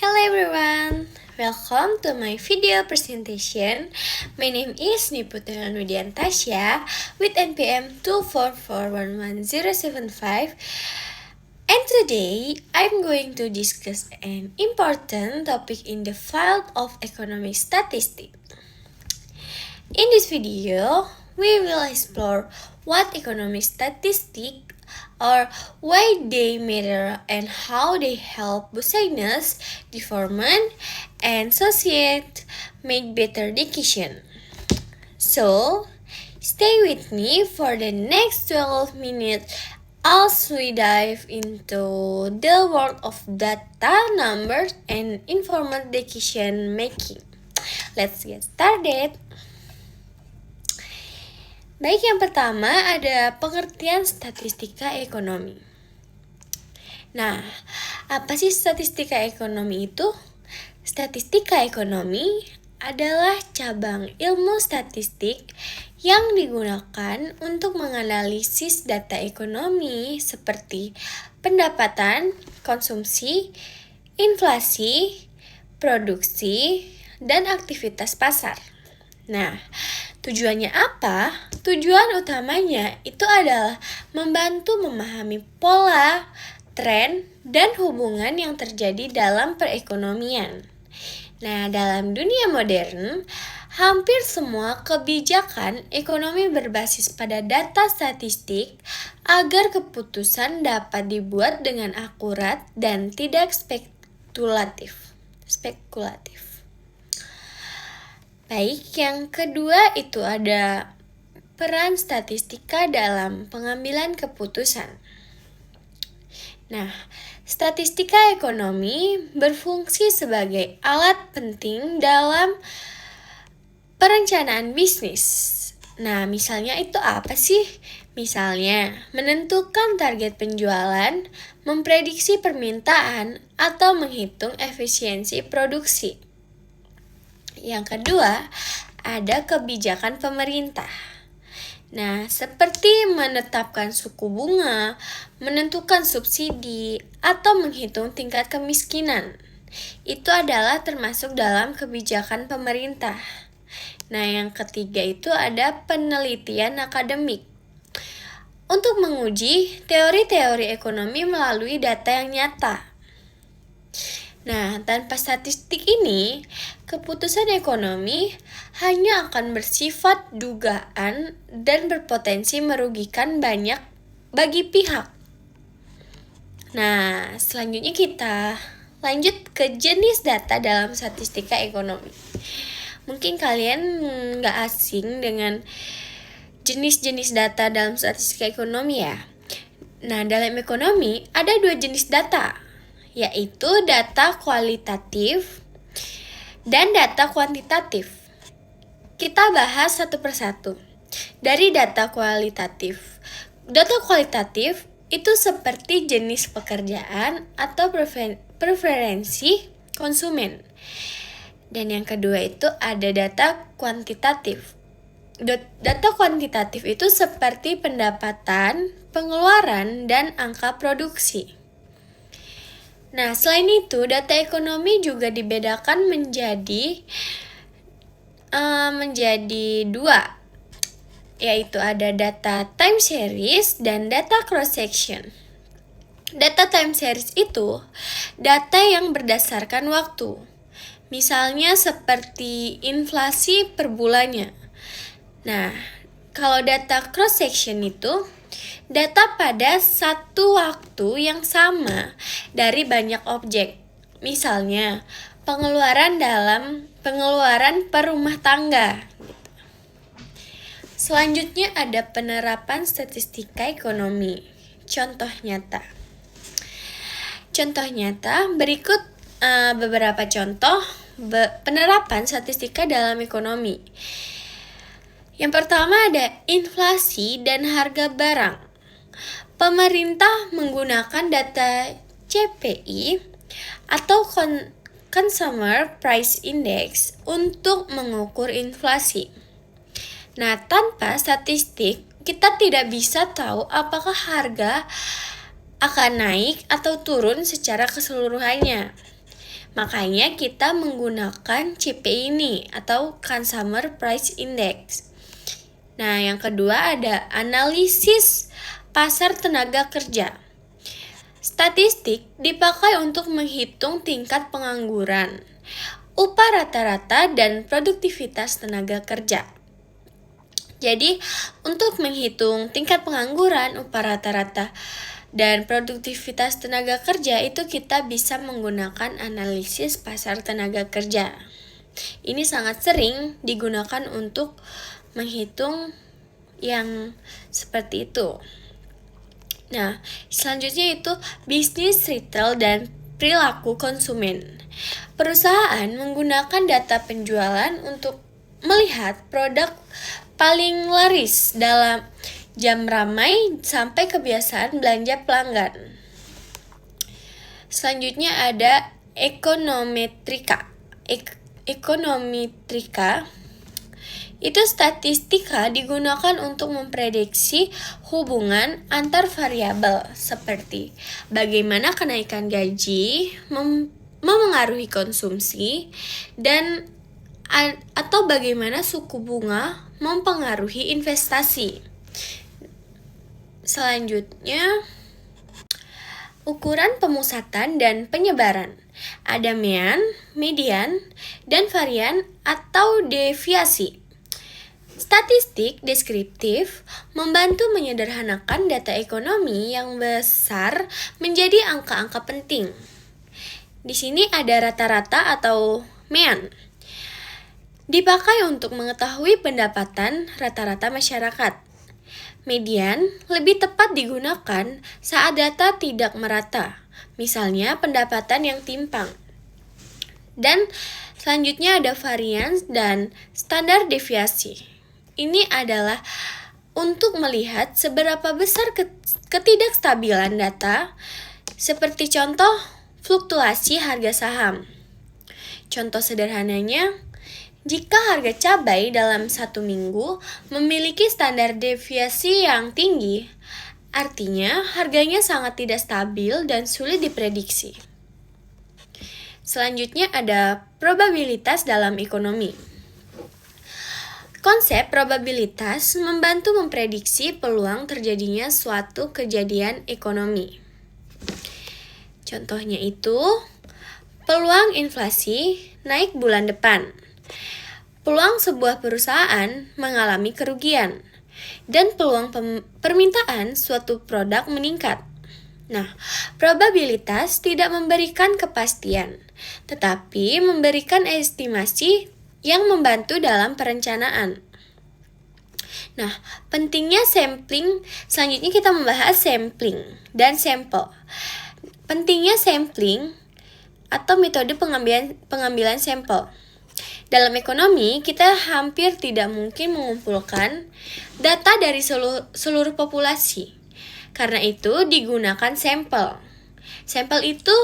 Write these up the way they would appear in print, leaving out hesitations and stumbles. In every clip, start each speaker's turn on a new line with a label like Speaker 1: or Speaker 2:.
Speaker 1: Hello everyone, welcome to my video presentation. My name is Niputra Nudiantasya with NPM 244111075. And today, I'm going to discuss an important topic in the field of economic statistics. In this video, we will explore what economic statistics are, why they matter, and how they help business development and society make better decisions. So, stay with me for the next 12 minutes as we dive into the world of data, numbers, and informed decision making. Let's get started. Baik, yang pertama ada pengertian statistika ekonomi. Nah, apa sih statistika ekonomi itu? Statistika ekonomi adalah cabang ilmu statistik yang digunakan untuk menganalisis data ekonomi seperti pendapatan, konsumsi, inflasi, produksi, dan aktivitas pasar. Nah, tujuannya apa? Tujuan utamanya itu adalah membantu memahami pola, tren, dan hubungan yang terjadi dalam perekonomian. Nah, dalam dunia modern, hampir semua kebijakan ekonomi berbasis pada data statistik agar keputusan dapat dibuat dengan akurat dan tidak spekulatif. Baik, yang kedua itu ada peran statistika dalam pengambilan keputusan. Nah, statistika ekonomi berfungsi sebagai alat penting dalam perencanaan bisnis. Nah, misalnya itu apa sih? Misalnya, menentukan target penjualan, memprediksi permintaan, atau menghitung efisiensi produksi. Yang kedua, ada kebijakan pemerintah. Nah, seperti menetapkan suku bunga, menentukan subsidi, atau menghitung tingkat kemiskinan. Itu adalah termasuk dalam kebijakan pemerintah. Nah, yang ketiga itu ada penelitian akademik. Untuk menguji teori-teori ekonomi melalui data yang nyata. Nah, tanpa statistik ini, keputusan ekonomi hanya akan bersifat dugaan dan berpotensi merugikan banyak bagi pihak. Nah, selanjutnya kita lanjut ke jenis data dalam statistika ekonomi. Mungkin kalian nggak asing dengan jenis-jenis data dalam statistika ekonomi ya. Nah, dalam ekonomi ada dua jenis data, yaitu data kualitatif dan data kuantitatif. Kita bahas satu persatu. Dari data kualitatif. Data kualitatif itu seperti jenis pekerjaan atau preferensi konsumen. Dan yang kedua itu ada data kuantitatif. Data kuantitatif itu seperti pendapatan, pengeluaran, dan angka produksi. Nah, selain itu, data ekonomi juga dibedakan menjadi dua, yaitu ada data time series dan data cross section. Data time series itu data yang berdasarkan waktu. Misalnya seperti inflasi per bulannya. Nah, kalau data cross section itu data pada satu waktu yang sama dari banyak objek. Misalnya, pengeluaran per rumah tangga. Selanjutnya ada penerapan statistika ekonomi. Contoh nyata. Berikut beberapa contoh penerapan statistika dalam ekonomi. Yang pertama ada inflasi dan harga barang. Pemerintah menggunakan data CPI atau Consumer Price Index untuk mengukur inflasi. Nah, tanpa statistik, kita tidak bisa tahu apakah harga akan naik atau turun secara keseluruhannya. Makanya kita menggunakan CPI ini atau Consumer Price Index. Nah, yang kedua ada analisis pasar tenaga kerja. Statistik dipakai untuk menghitung tingkat pengangguran, upah rata-rata, dan produktivitas tenaga kerja. Jadi, untuk menghitung tingkat pengangguran, upah rata-rata, dan produktivitas tenaga kerja itu kita bisa menggunakan analisis pasar tenaga kerja. Ini sangat sering digunakan untuk menghitung yang seperti itu. Nah, selanjutnya itu bisnis retail dan perilaku konsumen. Perusahaan menggunakan data penjualan untuk melihat produk paling laris dalam jam ramai sampai kebiasaan belanja pelanggan. Selanjutnya ada ekonometrika. Ekonometrika itu statistika digunakan untuk memprediksi hubungan antar variabel seperti bagaimana kenaikan gaji memengaruhi konsumsi dan atau bagaimana suku bunga mempengaruhi investasi. Selanjutnya, ukuran pemusatan dan penyebaran. Ada mean, median, dan varian atau deviasi. Statistik deskriptif membantu menyederhanakan data ekonomi yang besar menjadi angka-angka penting. Di sini ada rata-rata atau mean. Dipakai untuk mengetahui pendapatan rata-rata masyarakat. Median lebih tepat digunakan saat data tidak merata, misalnya pendapatan yang timpang. Dan selanjutnya ada varian dan standar deviasi. Ini adalah untuk melihat seberapa besar ketidakstabilan data, seperti contoh fluktuasi harga saham. Contoh sederhananya, jika harga cabai dalam 1 minggu memiliki standar deviasi yang tinggi, artinya harganya sangat tidak stabil dan sulit diprediksi. Selanjutnya ada probabilitas dalam ekonomi. Konsep probabilitas membantu memprediksi peluang terjadinya suatu kejadian ekonomi. Contohnya itu, peluang inflasi naik bulan depan, peluang sebuah perusahaan mengalami kerugian, dan peluang permintaan suatu produk meningkat. Nah, probabilitas tidak memberikan kepastian, tetapi memberikan estimasi yang membantu dalam perencanaan. Nah, pentingnya sampling. Selanjutnya kita membahas sampling dan sampel. Pentingnya sampling atau metode pengambilan sampel. Dalam ekonomi, kita hampir tidak mungkin mengumpulkan data dari seluruh populasi. Karena itu digunakan sampel. Sampel itu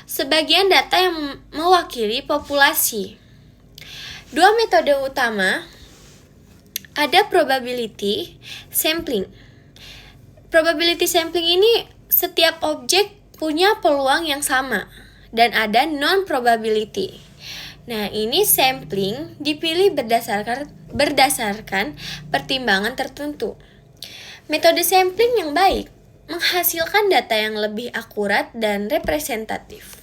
Speaker 1: sebagian data yang mewakili populasi. Dua metode utama ada probability sampling. Probability sampling ini setiap objek punya peluang yang sama dan ada non-probability. Nah, ini sampling dipilih berdasarkan pertimbangan tertentu. Metode sampling yang baik menghasilkan data yang lebih akurat dan representatif.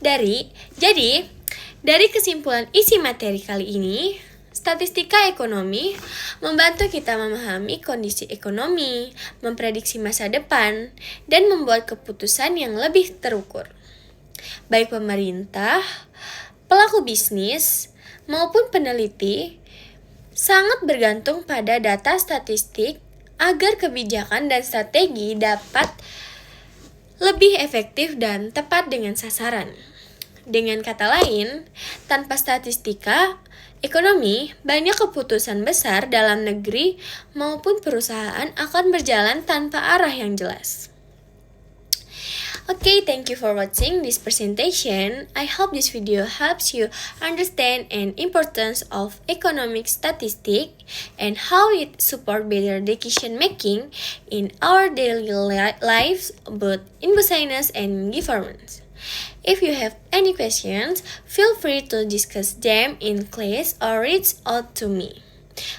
Speaker 1: Dari kesimpulan isi materi kali ini, statistika ekonomi membantu kita memahami kondisi ekonomi, memprediksi masa depan, dan membuat keputusan yang lebih terukur. Baik pemerintah, pelaku bisnis, maupun peneliti sangat bergantung pada data statistik agar kebijakan dan strategi dapat lebih efektif dan tepat dengan sasaran. Dengan kata lain, tanpa statistika ekonomi, banyak keputusan besar dalam negeri maupun perusahaan akan berjalan tanpa arah yang jelas. Okay, thank you for watching this presentation. I hope this video helps you understand the importance of economic statistics and how it support better decision making in our daily lives, both in business and government. If you have any questions, feel free to discuss them in class or reach out to me.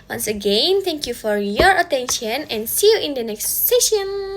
Speaker 1: Once again, thank you for your attention and see you in the next session.